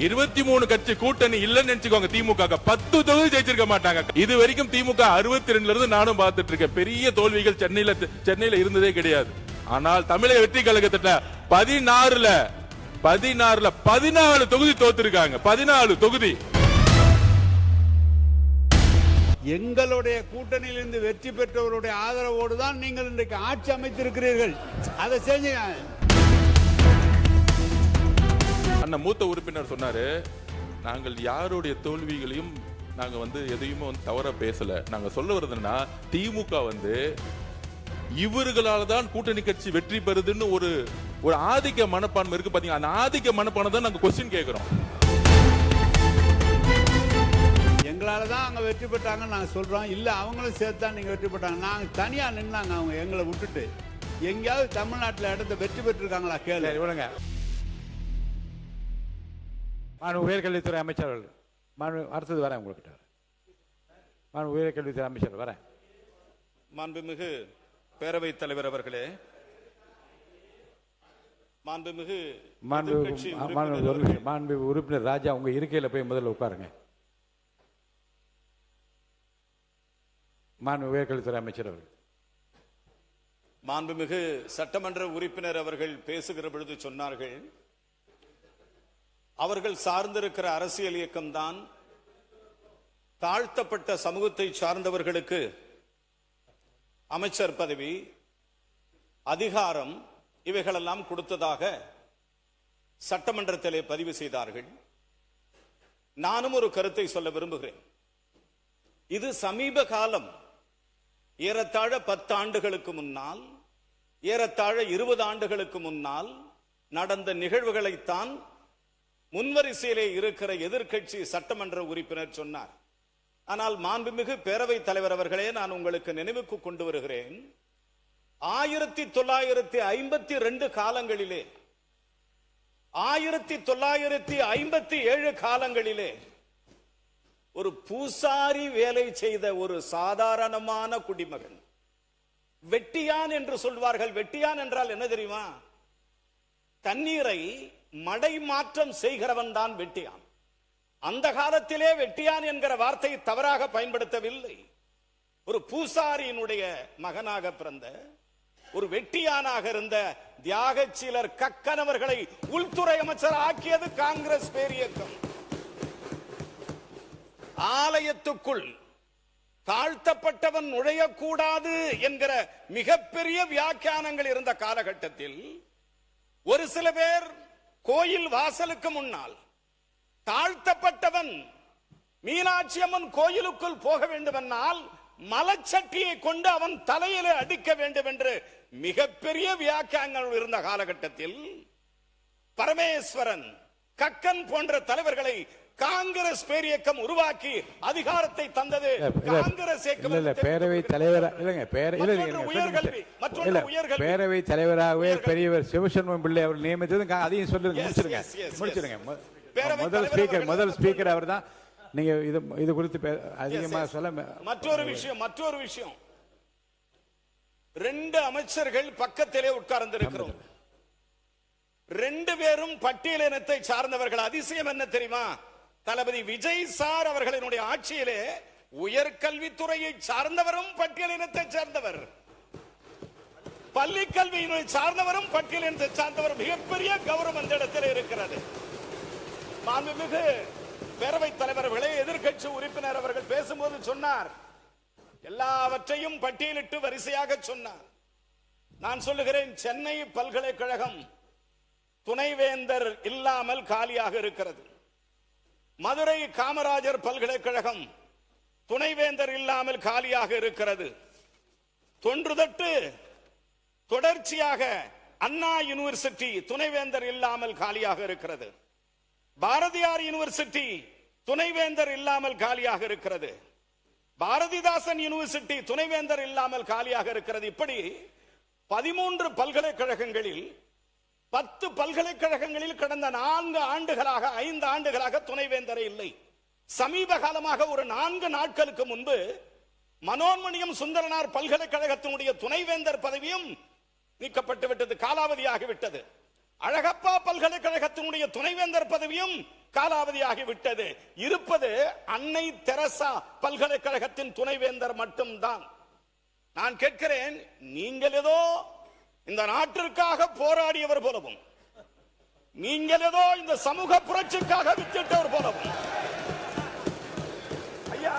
23 கட்சி கூட்டணி இல்லன்னு நினைச்சுக்கோங்க. திமுக 10 தொகுதி ஜெயிச்சிருக்க மாட்டாங்க. இது வரைக்கும் திமுக 62ல இருந்து நானும் பார்த்துட்டு இருக்கேன். பெரிய தோல்விகள் சென்னையில இருந்ததே கிடையாது. ஆனால் தமிழக வெற்றி கழகத்திட்ட 16ல 14 தொகுதி தோத்துருக்காங்க. 14 தொகுதி. எங்களுடைய கூட்டணியிலிருந்து வெற்றி பெற்றவருடைய ஆதரவோடு தான் நீங்கள் இன்றைக்கு ஆட்சி அமைத்திருக்கிறீர்கள். அதை செஞ்சீங்க. அண்ணா மூத்த உறுப்பினர் சொன்னாரு, நாங்கள் யாருடைய தோல்விகளையும் நாங்க எதையுமே தவற பேசல. நாங்க சொல்ல வருதுன்னா திமுக இவர்களால தான் கூட்டணி கட்சி வெற்றி பெறுதுன்னு ஒரு ஆதிக்க மனப்பான்மை இருக்கு பாத்தீங்க. அந்த ஆதிக்க மனப்பான்மை தான் நாங்க கொஸ்டின் கேட்கிறோம். எங்களால தான் அவங்க வெற்றி பெற்றாங்கன்னு நாங்க சொல்றோம். இல்ல அவங்களும் சேர்த்து தான் நீங்க வெற்றி பெற்றாங்க. நாங்க தனியா நின்னாங்க. அவங்க எங்களை விட்டுட்டு எங்கேயாவது தமிழ்நாட்டில் இடத்த வெற்றி பெற்றிருக்காங்களா கேளு. இவனுங்க உயர்கல்வித்துறை அமைச்சர்கள் அடுத்தது வரேன் உங்ககிட்ட. உயர்கல்வித்துறை அமைச்சர் வரேன். மாண்புமிகு பேரவைத் தலைவர் அவர்களே, மாண்புமிகு உறுப்பினர் ராஜா, உங்க இருக்கையில போய் முதல்ல உட்காருங்க. உயர்கல்வித்துறை அமைச்சர் அவர்கள். மாண்புமிகு சட்டமன்ற உறுப்பினர் அவர்கள் பேசுகிற பொழுது சொன்னார்கள், அவர்கள் சார்ந்திருக்கிற அரசியல் இயக்கம்தான் தாழ்த்தப்பட்ட சமூகத்தை சார்ந்தவர்களுக்கு அமைச்சர் பதவி, அதிகாரம் இவைகளெல்லாம் கொடுத்ததாக சட்டமன்றத்திலே பதிவு செய்தார்கள். நானும் ஒரு கருத்தை சொல்ல விரும்புகிறேன். இது சமீப காலம், ஏறத்தாழ 10 ஆண்டுகளுக்கு முன்னால், ஏறத்தாழ 20 ஆண்டுகளுக்கு முன்னால் நடந்த நிகழ்வுகளைத்தான் முன்வரிசையிலே இருக்கிற எதிர்க்கட்சி சட்டமன்ற உறுப்பினர் சொன்னார். ஆனால் மாண்புமிகு பேரவைத் தலைவர் அவர்களே, நான் உங்களுக்கு நினைவுக்கு கொண்டு வருகிறேன். 1952 காலங்களிலே, 1957 காலங்களிலே ஒரு பூசாரி வேலை செய்த ஒரு சாதாரணமான குடிமகன், வெட்டியான் என்று சொல்வார்கள். வெட்டியான் என்றால் என்ன தெரியுமா? தண்ணீரை மடை மாற்றம் செய்கிறவன் தான் வெட்டியான். அந்த காலத்திலே வெட்டியான் என்கிற வார்த்தை தவறாக பயன்படுத்தவில்லை. ஒரு பூசாரியினுடைய மகனாக பிறந்த ஒரு வெட்டியானாக இருந்த தியாகச்சீலர் கக்கனவர்களை உள்துறை அமைச்சர் ஆக்கியது காங்கிரஸ் பேரியக்கம். ஆலயத்துக்குள் தாழ்த்தப்பட்டவன் நுழையக்கூடாது என்கிற மிகப்பெரிய வியாக்கியானங்கள் இருந்த காலகட்டத்தில் ஒரு சில பேர் கோயில் வாசலுக்கு முன்னால் தாழ்த்தப்பட்டவன் மீனாட்சி அம்மன் கோயிலுக்குள் போக வேண்டுமென்றால் மலச்சட்டியை கொண்டு அவன் தலையிலே அடிக்க வேண்டும் என்று மிகப்பெரிய வியாக்கியானங்கள் இருந்த காலகட்டத்தில் பரமேஸ்வரன், கக்கன் போன்ற தலைவர்களை காங்கிரஸ் பேரியக்கம் உருவாக்கி அதிகாரத்தை தந்தது காங்கிரஸ் பேரவை தலைவர். பேரவை தலைவராகவே பெரியவர் சிவசண்முகம் பிள்ளை அவர் நியமித்தது. அதையும் சொல்லுங்க, முடிச்சிருங்க. முதல் ஸ்பீக்கர் அவர் தான். நீங்க இது குறித்து அதிகமாக சொல்ல. மற்றொரு விஷயம், 2 அமைச்சர்கள் பக்கத்திலே உட்கார்ந்திருக்கிறோம். 2 பேரும் பட்டியலினத்தை சார்ந்தவர்கள். அதிசயம் என்ன தெரியுமா? தளபதி விஜய் சார் அவர்களினுடைய ஆட்சியிலே உயர்கல்வித்துறையை சார்ந்தவரும் பட்டியலினத்தை சார்ந்தவர், பள்ளி கல்வியினை சார்ந்தவரும் பட்டியலினத்தை சார்ந்தவர். மிகப்பெரிய கௌரவம் அந்த இடத்தில் இருக்கிறது. மாண்புமிகு பேரவைத் தலைவர்களே, எதிர்க்கட்சி உறுப்பினர் அவர்கள் பேசும்போது சொன்னார், எல்லாவற்றையும் பட்டியலிட்டு வரிசையாக சொன்னார். நான் சொல்லுகிறேன், சென்னை பல்கலைக்கழகம் துணைவேந்தர் இல்லாமல் காலியாக இருக்கிறது. மதுரை காமராஜர் பல்கலைக்கழகம் துணைவேந்தர் இல்லாமல் காலியாக இருக்கிறது. தொன்றுதட்டு தொடர்ச்சியாக அண்ணா யூனிவர்சிட்டி துணைவேந்தர் இல்லாமல் காலியாக இருக்கிறது. பாரதியார் யூனிவர்சிட்டி துணைவேந்தர் இல்லாமல் காலியாக இருக்கிறது. பாரதிதாசன் யூனிவர்சிட்டி துணைவேந்தர் இல்லாமல் காலியாக இருக்கிறது. இப்படி 13 பல்கலைக்கழகங்களில் 10 பல்கலைக்கழகங்களில் கடந்த 4 ஆண்டுகளாக 5 ஆண்டுகளாக துணைவேந்தரே இல்லை. சமீப காலமாக ஒரு 4 நாட்களுக்கு முன்பு மனோன்மணியம் சுந்தரனார் பல்கலைக்கழகத்தினுடைய துணைவேந்தர் பதவியும் நீக்கப்பட்டு விட்டது, காலாவதியாகிவிட்டது. அழகப்பா பல்கலைக்கழகத்தினுடைய துணைவேந்தர் பதவியும் காலாவதியாகி விட்டது. இருப்பது அன்னை தெரசா பல்கலைக்கழகத்தின் துணைவேந்தர் மட்டும்தான். நான் கேட்கிறேன், நீங்கள் ஏதோ இந்த நாட்டிற்காக போராடியவர் போலவும், நீங்கள் ஏதோ இந்த சமூக புரட்சிக்காக வித்திட்டவர் போலவும், ஐயா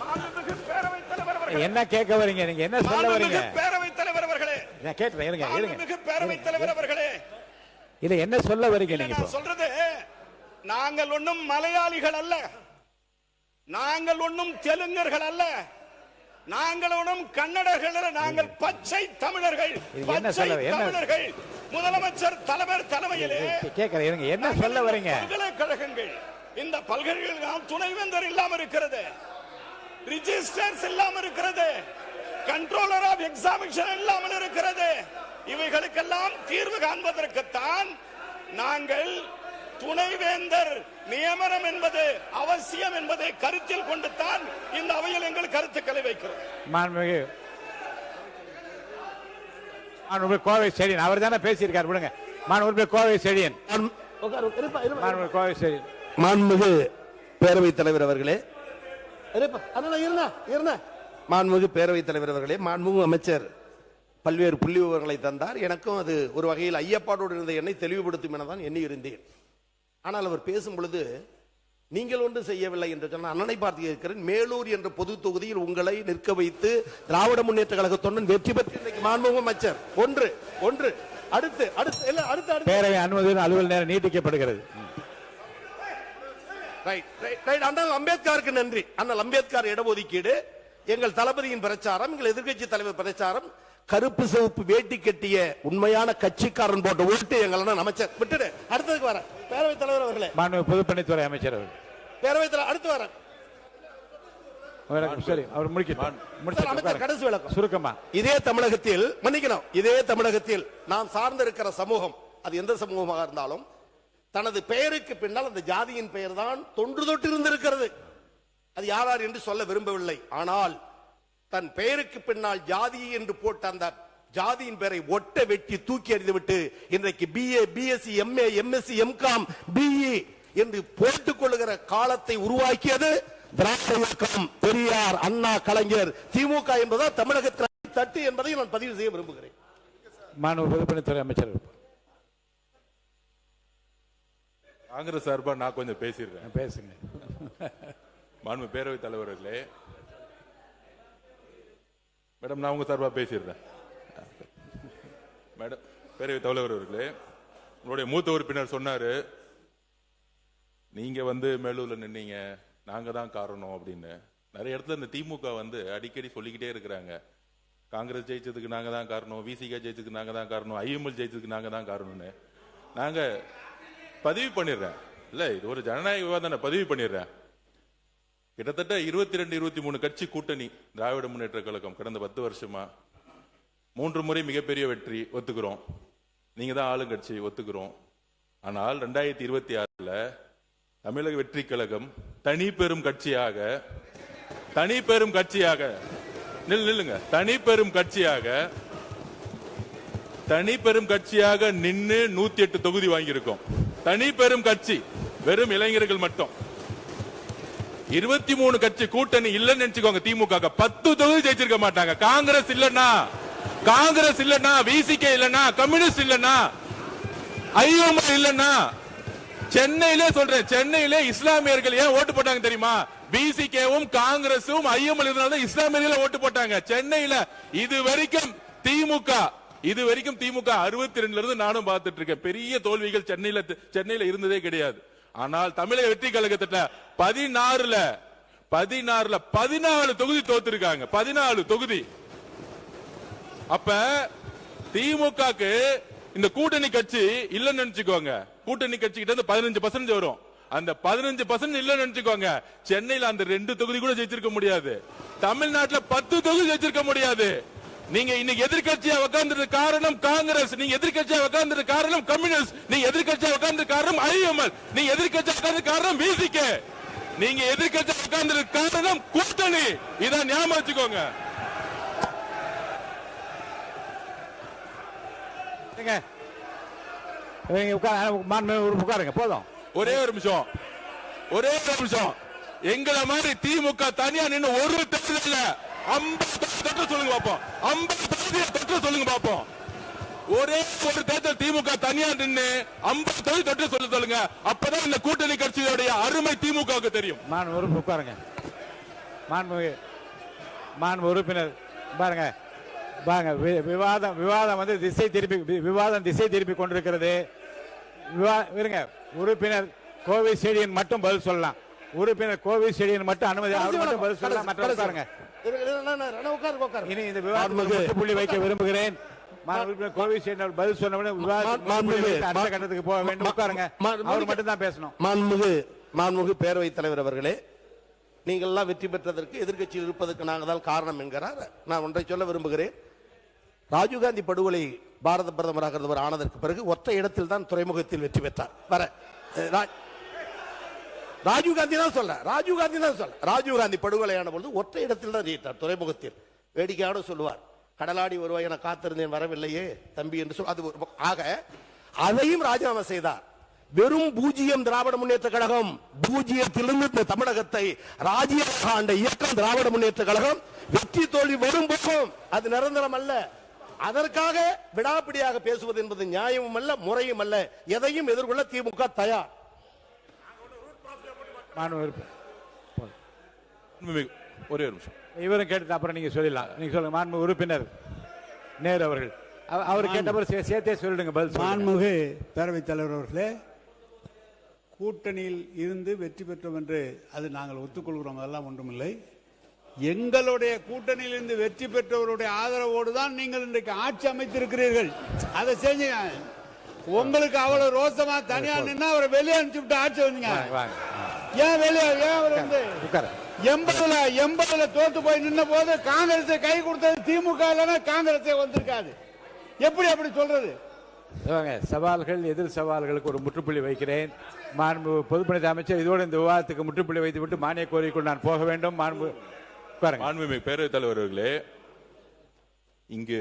மாண்புமிகு பேரவைத் தலைவர் அவர்களே, என்ன கேட்க வரீங்க? நீங்க என்ன சொல்ல வரீங்க? மாண்புமிகு பேரவைத் தலைவர் அவர்களே, நான் கேட்கிறேன். இருங்க இருங்க. மாண்புமிகு பேரவைத் தலைவர் அவர்களே, இல்ல என்ன சொல்ல வரீங்க நீங்க? நான் சொல்றது, நாங்கள் ஒண்ணும் மலையாளிகள் அல்ல, நாங்கள் ஒண்ணும் தெலுங்கர்கள் அல்ல, நாங்கள் ஒன்றும் கன்னடர்கள் அல்ல, நாங்கள் பச்சை தமிழர்கள். பச்சை தமிழர்கள் முதலமைச்சர் தலைவர் தலைமையிலே கேட்கிறேன். இருங்க என்ன சொல்ல வரீங்க? பல்கலைக்கழகங்கள், இந்த பல்கலைக்கழகம் துணைவேந்தர் இல்லாம இருக்கிறது, ரிஜிஸ்டர்ஸ் இல்லாம இருக்கிறது, கண்ட்ரோலர் ஆஃப் எக்ஸாமினேஷன் இல்லாமல் இருக்கிறது. இவைகளுக்கெல்லாம் தீர்வு காண்பதற்குத்தான் நாங்கள் துணைவேந்தர் நியமனம் என்பது அவசியம் என்பதை கருத்தில் கொண்டுதான் இந்த அவையில் எங்கள் கருத்துக்களை வைக்கிறோம். மாண்புமிகு கோவை செழியன் அவர் தானே பேசியிருக்கார். விடுங்க. மாண்புமிகு கோவை செழியன். கோவை செழியன். மாண்புமிகு பேரவைத் தலைவர் அவர்களே, மாண்புமிகு பேரவைத் தலைவர் அவர்களே, மாண்புமிகு அமைச்சர் பல்வேறு புள்ளி விவரங்களை தந்தார். எனக்கும் அது ஒரு வகையில் ஐயப்பாடோடு இருந்த என்னை தெளிவுபடுத்தும் என தான் எண்ணி இருந்தேன். ஆனால் அவர் பேசும் பொழுது நீங்கள் ஒன்று செய்யவில்லை என்று சொன்ன அண்ணனை பார்த்து இருக்கிறேன். மேலூர் என்ற பொது தொகுதியில் உங்களை நிற்க வைத்து திராவிட முன்னேற்ற கழக தொண்டன் வெற்றி பெற்று இன்னைக்கு மாண்புமிகு அமைச்சர் ஒன்று ஒன்று அடுத்து அடுத்து அடுத்து பேரவை அனுமதி அலுவல் நேரம் நீட்டிக்கப்படுகிறது. அண்ணல் அம்பேத்கருக்கு நன்றி. அண்ணல் அம்பேத்கர் இடஒதுக்கீடு, எங்கள் தளபதியின் பிரச்சாரம், எங்கள் எதிர்கட்சி தலைவர் பிரச்சாரம், கருப்பு சிவப்பு வேட்டி கட்டிய உண்மையான கட்சிக்காரன் போட்ட ஓட்டு எங்கள் அமைச்சர். விட்டுடு, அடுத்ததுக்கு வர பேரவைத் தலைவர் அவர்களே, மாண்புமிகு பொதுப்பணித்துறை அமைச்சர் அவர்கள், பேரவைத் தலைவர் அடுத்து வர. சரி, அவர் முடிக்க கடைசி விளக்கம் சுருக்கமா. இதே தமிழகத்தில் மன்னிக்கணும், இதே தமிழகத்தில் நாம் சார்ந்திருக்கிற சமூகம், அது எந்த சமூகமாக இருந்தாலும், தனது பெயருக்கு பின்னால் அந்த ஜாதியின் பெயர் தான் தொன்று தொட்டு இருந்திருக்கிறது. அது யார் என்று சொல்ல விரும்பவில்லை. ஆனால் தன் பெயருக்கு பின்னால் ஜாதி என்று போட்ட அந்த ஜாதியின் பெயரை ஒட்ட வெட்டி தூக்கி எறிந்துவிட்டு இன்றைக்கு BA, BSc, MA, MSc, MCom, BE என்று போட்டுக் கொள்ளுகிற காலத்தை உருவாக்கியது திராவிட இயக்கம், பெரியார், அண்ணா, கலைஞர், திமுக என்பதால் தமிழகத்தில் தட்டு என்பதை நான் பதிவு செய்ய விரும்புகிறேன். மாண்புமிகு பொதுப்பணித்துறை அமைச்சர். காங்கிரஸ் சார்பா நான் கொஞ்சம் பேசிடுறேன். பேசுங்க. மாண்பு பேரவைத் தலைவர்களே, மேடம் நான் உங்க சார்பா பேசிடுறேன். மேடம் பேரவைத் தலைவர் அவர்களே, உங்களுடைய மூத்த உறுப்பினர் சொன்னாரு, நீங்க மேலூர்ல நின்னீங்க, நாங்க தான் காரணம் அப்படின்னு. நிறைய இடத்துல இந்த திமுக அடிக்கடி சொல்லிக்கிட்டே இருக்கிறாங்க, காங்கிரஸ் ஜெயிச்சதுக்கு நாங்க தான் காரணம், விசிக ஜெயிச்சதுக்கு நாங்க தான் காரணம், IML ஜெயிச்சதுக்கு நாங்க தான் காரணம்னு. நாங்க பதிவு பண்ணிடுறேன், இல்ல இது ஒரு ஜனநாயக விவாதம், பதிவு பண்ணிடுறேன். கிட்டத்தட்ட 22, 23 கட்சி கூட்டணி திராவிட முன்னேற்ற கழகம் கடந்த 10 வருஷமா 3 முறை மிகப்பெரிய வெற்றி, ஒத்துக்கிறோம். நீங்க தான் ஆளுங்கட்சி, ஒத்துக்கிறோம். ஆனால் 2026 தமிழக வெற்றி கழகம் தனி பெரும் கட்சியாக நில்லுங்க, தனி பெரும் கட்சியாக நின்னு 108 தொகுதி வாங்கியிருக்கோம். தனி பெரும் கட்சி, வெறும் இளைஞர்கள் மட்டும். 23 கட்சி கூட்டணி இல்லன்னு நினைச்சுக்கோங்க, திமுக 10 தொகுதி ஜெயிச்சிருக்க மாட்டாங்க. காங்கிரஸ் இல்லன்னா, விசிக இல்லன்னா, கம்யூனிஸ்ட் இல்லன்னா, IML இல்லன்னா, சென்னையிலே சொல்றேன், சென்னையிலே இஸ்லாமியர்கள் ஏன் ஓட்டு போட்டாங்க தெரியுமா? விசிகவும் காங்கிரசும் IML இருந்தாலும் இஸ்லாமியர்கள் ஓட்டு போட்டாங்க சென்னையில. இது வரைக்கும் திமுக 62 இருந்து நானும் பார்த்துட்டு இருக்கேன். பெரிய தோல்விகள் சென்னையில இருந்ததே கிடையாது. ஆனால் தமிழக வெற்றி கழகத்திட்ட 14 தொகுதி தோத்துருக்காங்க. 14 தொகுதி. அப்ப திமுகக்கு இந்த கூட்டணி கட்சி இல்லன்னு நினைச்சுக்கோங்க, கூட்டணி கட்சி கிட்ட 15% வரும். அந்த 15% இல்லன்னு நினைச்சுக்கோங்க, சென்னையில அந்த 2 தொகுதி கூட ஜெயிச்சிருக்க முடியாது. தமிழ்நாட்டுல 10 தொகுதி ஜெயிச்சிருக்க முடியாது. நீங்க இன்னைக்கு எதிர்க்கட்சியா உட்கார்ந்தது காரணம் காங்கிரஸ், நீங்க எதிர்க்கட்சியா உட்கார்ந்தது காரணம் கம்யூனிஸ்ட், நீங்க எதிர்க்கட்சியா உட்கார்ந்தது காரணம் IML, நீங்க எதிர்க்கட்சியா உட்கார்ந்தது காரணம் விசிக, நீங்க எதிர்க்கட்சியா உட்கார்ந்தது காரணம் கூட்டணி. இதான் ஞாபகம் வச்சுக்கோங்க. உட்காருங்க போதும். ஒரே ஒரு நிமிஷம், ஒரே ஒரு நிமிஷம். எங்களை மாதிரி திமுக தனியா நின்று ஒரு தேர்தல் 50 தொற்று சொல்லுங்க பாப்போம். 50 தொற்று சொல்லுங்க பாப்போம். ஒரே ஒரு தேர்தல் திமுக தனியா நின்று 50 தொற்று சொல்லுங்க. அப்பதான் இந்த கூட்டணி கட்சியோடைய அருமை திமுகவுக்கு தெரியும். உட்காருங்க. மாண்பு உறுப்பினர் பாருங்க பாருங்க, விவாதம் வந்து திசை திருப்பி கொண்டிருக்கிறது. இருங்க, உறுப்பினர் கோவை செடியன் மட்டும் பதில் சொல்லலாம். உறுப்பினர் கோவை செடியன் மட்டும் அனுமதி, அவர் மட்டும் பதில் சொல்லலாம். மற்ற உட்காருங்க. இனி இந்த விவாதத்துக்கு புள்ளி வைக்க விரும்புகிறேன். உறுப்பினர் கோவை செடியன் பதில் சொன்ன அடுத்த கட்டத்துக்கு போக வேண்டும். உட்காருங்க, அவர் மட்டும் தான் பேசணும். மாண்புமிகு பேரவைத் தலைவர் அவர்களே, நீங்கள் எல்லாம் வெற்றி பெற்றதற்கு எதிர்க்கட்சியில் இருப்பதற்கு நாங்கள் தான் காரணம் என்கிறார். நான் ஒன்றை சொல்ல விரும்புகிறேன். ராஜீவ்காந்தி படுகொலை பாரத பிரதமராக இருந்தவர் ஆனதற்கு பிறகு ஒற்றை இடத்தில் தான் துறைமுகத்தில் வெற்றி பெற்றார். ராஜீவ்காந்தி தான் சொல்ல, ராஜீவ்காந்தி படுகொலையான பொழுது ஒற்றை இடத்தில் தான் ஜெயித்தார், துறைமுகத்தில். வேடிக்கையான சொல்லுவார், கடலாடி வருவாய் என காத்திருந்தேன் வரவில்லையே தம்பி என்று சொல். அது ஆக அதையும் ராஜினாமா செய்தார். வெறும் பூஜ்ஜியம் திராவிட முன்னேற்ற கழகம், பூஜ்ஜியத்திலிருந்து இந்த தமிழகத்தை ராஜ்யமாக ஆண்ட இயக்கம் திராவிட முன்னேற்ற கழகம். வெற்றி தோல்வி வரும் பக்கம் அது நிரந்தரம் அல்ல. அதற்காக விடாப்பிடியாக பேசுவது என்பது நியாயமும் அல்ல, முறையும் அல்ல. எதையும் எதிர்கொள்ள திமுக தயார். ஒரே ஒரு நிமிஷம், இவரும் கேட்டு அப்புறம் நீங்க சொல்லிடலாம். நீங்க சொல்லுங்க. மாண்பு உறுப்பினர் நேரு அவர்கள், அவர் கேட்டவர் சேர்த்தே சொல்லிடுங்க பதில். மாண்புமிகு பேரவைத் தலைவர் அவர்களே, கூட்டணியில் இருந்து வெற்றி பெற்றோம் என்று அது நாங்கள் ஒத்துக்கொள்கிறோம், அதெல்லாம் ஒன்றுமில்லை. எங்களுடைய கூட்டணியில் இருந்து வெற்றி பெற்றவருடைய ஆதரவோடு தான் நீங்கள் இன்றைக்கு ஆட்சி அமைத்திருக்கிறீர்கள். அதை செஞ்சீங்க. உங்களுக்கு அவ்வளவு ரோசமா தனியா நின்னா அவரை வெளியே அனுப்பிச்சு விட்டு ஆட்சி வந்தீங்க. ஏன் வெளியே, ஏன் அவர் வந்து 80ல தோத்து போய் நின்ன போது காங்கிரஸை கை கொடுத்தது திமுக இல்லைன்னா காங்கிரஸே வந்திருக்காது. எப்படி அப்படி சொல்றது? சவால்கள், எதிர் சவால்களுக்கு ஒரு முற்றுப்புள்ளி வைக்கிறேன். மாண்பு பொதுப்பணித்துறை அமைச்சர், இதோடு இந்த விவாதத்துக்கு முற்றுப்புள்ளி வைத்துவிட்டு மானிய கோரிக்கைக்குள் நான் போக வேண்டும். மாண்புமிகு பேரவைத் தலைவர்களே, இங்கு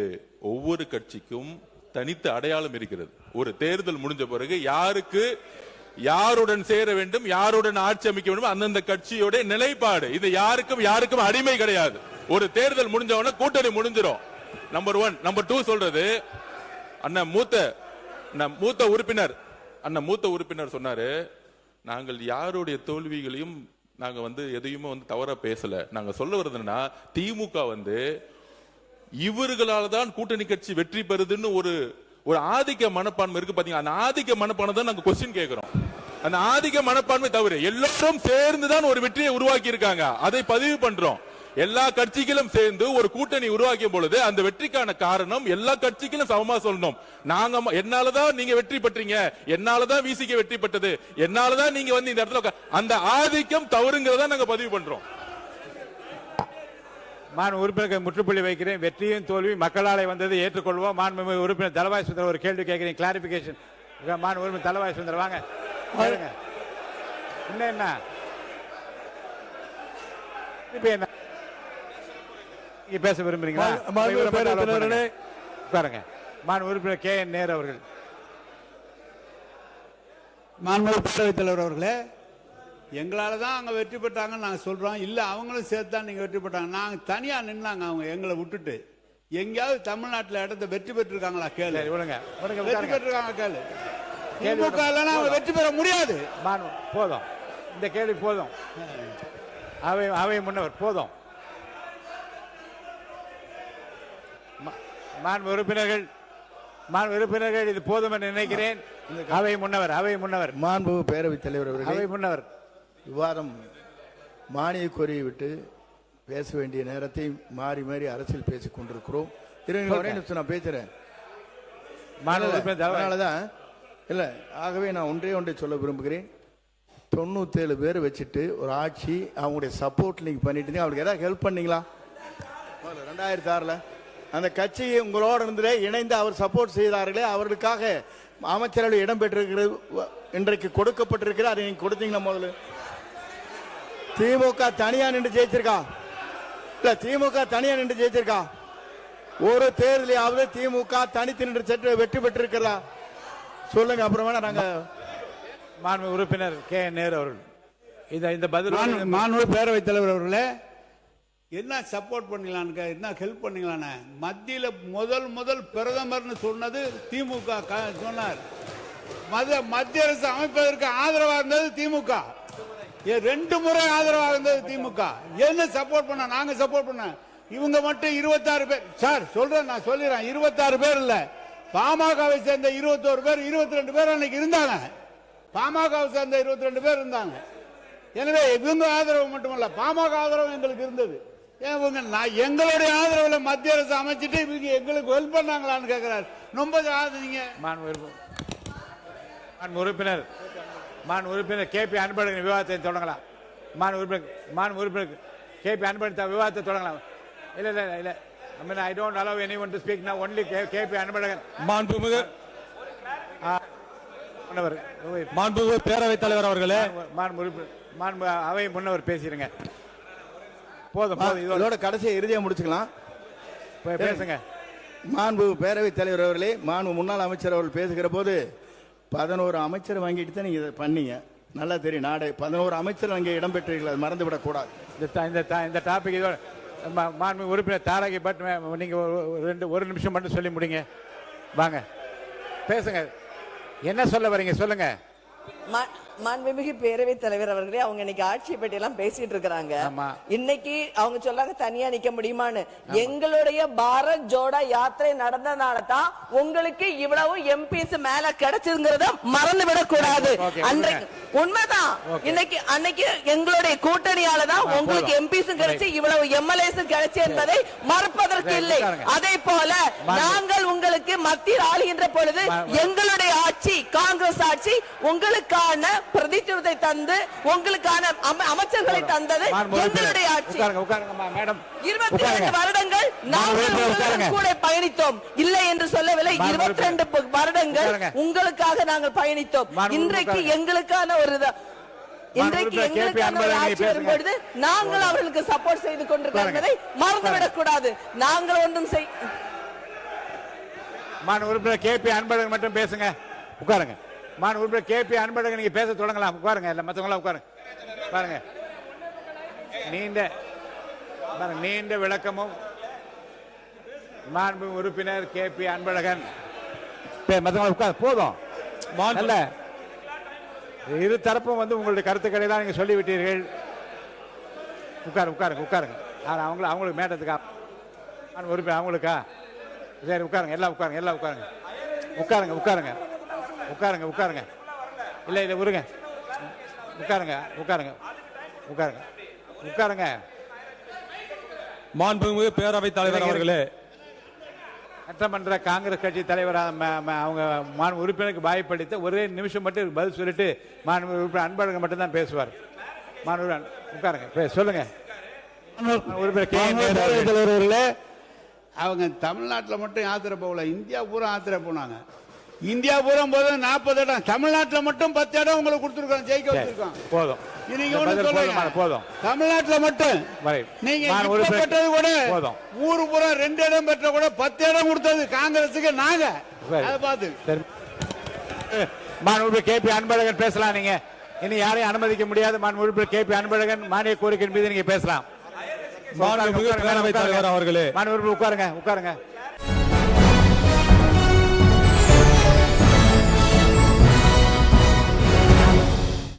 ஒவ்வொரு கட்சிக்கும் தனித்த அடையாளம் இருக்கிறது. ஒரு தேர்தல் முடிஞ்ச பிறகு யாருக்கு யாருடன் சேர வேண்டும், யாருடன் ஆட்சி அமைக்க வேண்டும், அந்தந்த கட்சியோட நிலைப்பாடு. இது யாருக்கும் அடிமை கிடையாது. ஒரு தேர்தல் முடிஞ்சவன கூட்டணி முடிஞ்சிடும். நம்பர் 1. நம்பர் 2 சொல்றது, அண்ணன் மூத்த உறுப்பினர் சொன்னாரு, நாங்கள் யாருடைய தோல்விகளையும் நாங்க எதையுமே தவறா பேசல. நாங்க சொல்ல வருதுன்னா, திமுக இவர்களால தான் கூட்டணி கட்சி வெற்றி பெறுதுன்னு ஒரு ஆதிக்க மனப்பான்மை இருக்கு பாத்தீங்க. அந்த ஆதிக்க மனப்பான்மை தான் நாங்க கொஸ்டின் கேட்கிறோம். அந்த ஆதிக்க மனப்பான்மை தவிர எல்லாரும் சேர்ந்துதான் ஒரு வெற்றியை உருவாக்கி இருக்காங்க. அதை பதிவு பண்றோம். எல்லா கட்சிகளும் சேர்ந்து ஒரு கூட்டணி உருவாக்கிய பொழுது அந்த வெற்றிக்கான காரணம் எல்லா கட்சிகளும் சமமா சொல்லணும். நாங்க என்னாலதான் நீங்க வெற்றி பெற்றீங்க, என்னாலதான் விசிக வெற்றி பெற்றது, என்னாலதான் நீங்க இந்த இடத்துல அந்த ஆதிக்கம் தவறுங்கிறத நாங்க பதிவு பண்றோம். உறுப்பினருக்கு முற்றுப்புள்ளி வைக்கிறேன். வெற்றியும் தோல்வி மக்களாலே வந்தது, ஏற்றுக்கொள்வோம். மாண்புமிகு உறுப்பினர் தலவாய் சுந்தரம் ஒரு கேள்வி கேட்கிறேன், கிளாரிபிகேஷன். உறுப்பினர் தலவாய் சுந்தரம் வாங்க. என்ன இப்ப என்ன பேச விரும்புறீங்களா? பாருங்க. உறுப்பினர் கே என் நேரு அவர்கள். மாண்புமிகு பேரவைத் தலைவர் அவர்களே, எங்களால தான் அங்க வெற்றி பெற்றாங்கன்னு நாங்க சொல்றோம். இல்ல அவங்களும் சேர்த்து தான் நீங்க வெற்றி பெற்றாங்க. நாங்க தனியா நின்னாங்க, அவங்க எங்களை விட்டுட்டு. எங்கேயாவது தமிழ்நாட்டில் இடத்தை வெற்றி பெற்றிருக்காங்களா கேளு. வெற்றி பெற்றிருக்காங்க கேளு. திமுக இல்லைன்னா அவங்க வெற்றி பெற முடியாது. போதும், இந்த கேள்வி போதும். அவை முன்னவர் போதும். உறுப்பினர்கள் இது போதும் என்று நினைக்கிறேன். அவை முன்னவர் மாண்பு பேரவைத் தலைவர் அவர்கள், அவை முன்னவர் விவாதம் மானிய கோரியை விட்டு பேச வேண்டிய நேரத்தை மாறி மாறி அரசியல் பேசிக் கொண்டிருக்கிறோம். நான் பேசுறேன். அதனாலதான் இல்ல, ஆகவே நான் ஒன்றை சொல்ல விரும்புகிறேன். 97 பேர் வச்சுட்டு ஒரு ஆட்சி, அவங்களுடைய சப்போர்ட் நீங்க பண்ணிட்டு அவங்களுக்கு ஏதாவது ஹெல்ப் பண்ணீங்களா? 2006 அந்த கட்சி உங்களோட இருந்து இணைந்து அவர் சப்போர்ட் செய்தார்களே, அவர்களுக்காக அமைச்சரவை இடம் பெற்றிருக்கிறது, இன்றைக்கு கொடுக்கப்பட்டிருக்கிறது. அதை நீங்க கொடுத்தீங்களா? முதல்ல திமுக தனியா நின்று ஜெயிச்சிருக்கா? இல்ல, திமுக தனியா நின்று ஜெயிச்சிருக்கா? ஒரு தேர்தலையாவது திமுக தனித்து நின்று வெற்றி பெற்றிருக்கிறதா? சொல்லுங்க, அப்புறம் வேணா நாங்க மாண்பு உறுப்பினர் கே நேரு அவர்கள் இந்த பதில் மாண்பு பேரவைத் தலைவர் அவர்களே, என்ன சப்போர்ட் பண்ணலான்னு, என்ன ஹெல்ப் பண்ணலான்னு, மத்தியில முதல் பிரதமர்னு சொன்னது திமுக சொன்னார். மத்திய அரசு அமைப்பதற்கு ஆதரவாக இருந்தது திமுக. 2 முறை ஆதரவாக இருந்தது திமுக. என்ன சப்போர்ட் பண்ண? நாங்க சப்போர்ட் பண்ண. இவங்க மட்டும் 26 பேர் சார் சொல்றேன், நான் சொல்லிடுறேன். 26 பேர் இல்ல, பாமகவை சேர்ந்த 21 பேர், 22 பேர் அன்னைக்கு இருந்தாங்க. பாமகவை சேர்ந்த 22 பேர் இருந்தாங்க. எனவே இவங்க ஆதரவு மட்டுமல்ல, பாமக ஆதரவு எங்களுக்கு இருந்தது. எங்களுடைய ஆதரவுல மத்திய அரசு அமைச்சிட்டு இவங்க எங்களுக்கு ஹெல்ப் பண்ணாங்களான்னு கேட்கிறார். ரொம்ப நீங்க மாண்பு உறுப்பினர் கேபி அன்பழகன் விவாதத்தை தொடங்கலாம். மாண்பு உறுப்பினர் கேபி அன்பழகன் விவாதத்தை தொடங்கலாம். இல்ல I mean, I don't allow anyone to speak now. Only K P Anbazhagan. மாண்புமிகு பேரவைத் தலைவர் அவர்களே, மாண்பு அவை முன்னவர் பேசிடுங்க. போதும் இதோட கடைசியை இறுதியா முடிச்சுக்கலாம். பேசுங்க. மாண்பு பேரவைத் தலைவர் அவர்களே, மாண்பு முன்னாள் அமைச்சர் அவர்கள் பேசுகிற போது 11 அமைச்சர் வாங்கிட்டு தான் நீங்க இதை பண்ணீங்க. நல்லா தெரியும், நாடு 11 அமைச்சர் அங்கே இடம்பெற்றீர்கள், அது மறந்து விடக்கூடாது. இந்த டாபிக் இதோட மாண்பு உறுப்பினர் தாரகி பட் நீங்க ஒரு நிமிஷம் மட்டும் சொல்லி முடிங்க. வாங்க பேசுங்க, என்ன சொல்ல வரீங்க சொல்லுங்க. மாண்புமிகு பேரவைத் தலைவர் அவர்களே, அவங்க இன்னைக்கு ஆட்சியை பற்றி எல்லாம் பேசிட்டு இருக்காங்க. இன்னைக்கு அவங்க சொல்லாங்க தனியா நிக்க முடியுமான்னு. எங்களுடைய பாரத் ஜோடா யாத்திரை நடந்தனால தான் உங்களுக்கு இவ்வளவு எம்பிஸ் மேல கிடைச்சதுங்கிறத மறந்து விடக் கூடாது. அன்றைக்கு உண்மைதான், இன்னைக்கு அன்னைக்கு எங்களுடைய கூட்டணியால தான் உங்களுக்கு எம்பிஸும் கிடைச்சு இவ்வளவு எம்எல்ஏஸும் கிடைச்சு என்பதை மறுப்பதற்கு இல்லை. அதே போல நாங்கள் உங்களுக்கு மத்தியில் ஆளுகின்ற பொழுது எங்களுடைய ஆட்சி காங்கிரஸ் ஆட்சி உங்களுக்கான பிரதித்துவத்தை தந்து உங்களுக்கான அமைச்சர்களை தந்தது எங்களுடைய ஆட்சி. 22 வருடங்கள் நாங்கள் கூட பயணித்தோம், இல்லை என்று சொல்லவில்லை. 22 வருடங்கள் உங்களுக்காக நாங்கள் பயணித்தோம். இன்றைக்கு எங்களுக்கான ஒரு ஆட்சி வரும்பொழுது நாங்கள் அவர்களுக்கு சப்போர்ட் செய்து கொண்டிருக்கிறதை மறந்துவிடக் கூடாது. நாங்கள் ஒன்றும் உறுப்பினர் கேபி அன்பழகன் மட்டும் பேசுங்க. உட்காருங்க. உறுப்பினர் கேபி அன்பழகன் நீங்க பேச தொடங்கலாம். உட்காருங்க. இல்ல மத்தவங்க உட்காருங்க. பாருங்க, நீண்ட விளக்கமும் மாண்பு உறுப்பினர் கேபி அன்பழகன் மத்தவங்க உட்காரு போதும். இல்ல இரு தரப்பும் உங்களுடைய கருத்துக்களை தான் நீங்க சொல்லிவிட்டீர்கள். உட்காருங்க. அவங்களுக்கு மேட்டத்துக்கா உறுப்பினர் அவங்களுக்கா? சரி உட்காருங்க. எல்லாம் உட்காருங்க. இல்ல உருங்க. உட்காருங்க. மாண்புமிகு பேரவைத் தலைவர் அவர்களே, சட்டமன்ற காங்கிரஸ் கட்சி தலைவர் அவங்க மாண்பு உறுப்பினருக்கு வாய்ப்பளித்த ஒரே நிமிஷம் மட்டும் பதில் சொல்லிட்டு மாண்பு உறுப்பினர் அன்பழகன் மட்டும் தான் பேசுவார். உட்காருங்க. சொல்லுங்க. தலைவர்களே, அவங்க தமிழ்நாட்டில் மட்டும் யாத்திரை போகல, இந்தியா பூரா யாத்திரை போனாங்க. இந்தியா பூரா போது 40 இடம், தமிழ்நாட்டில் மட்டும் 10 இடம் உங்களுக்கு கொடுத்துருக்கோம், ஜெயிக்க வச்சிருக்கோம். போதும். நீங்க போதும். தமிழ்நாட்டுல மட்டும் நீங்க பெற்றது கூட ஊரு பூரா 2 இடம் பெற்ற கூட 10 இடம் கொடுத்தது காங்கிரஸுக்கு. நாங்க அதை பார்த்து மாண்புமிகு கேபி அன்பழகன் பேசலாம். நீங்க இனி யாரையும் அனுமதிக்க முடியாது. மாண்புமிகு கேபி அன்பழகன் மானிய கோரிக்கை மீது நீங்க பேசலாம். மாண்புமிகு பேரவைத் தலைவர் அவர்களே, மாண்புமிகு உட்காருங்க.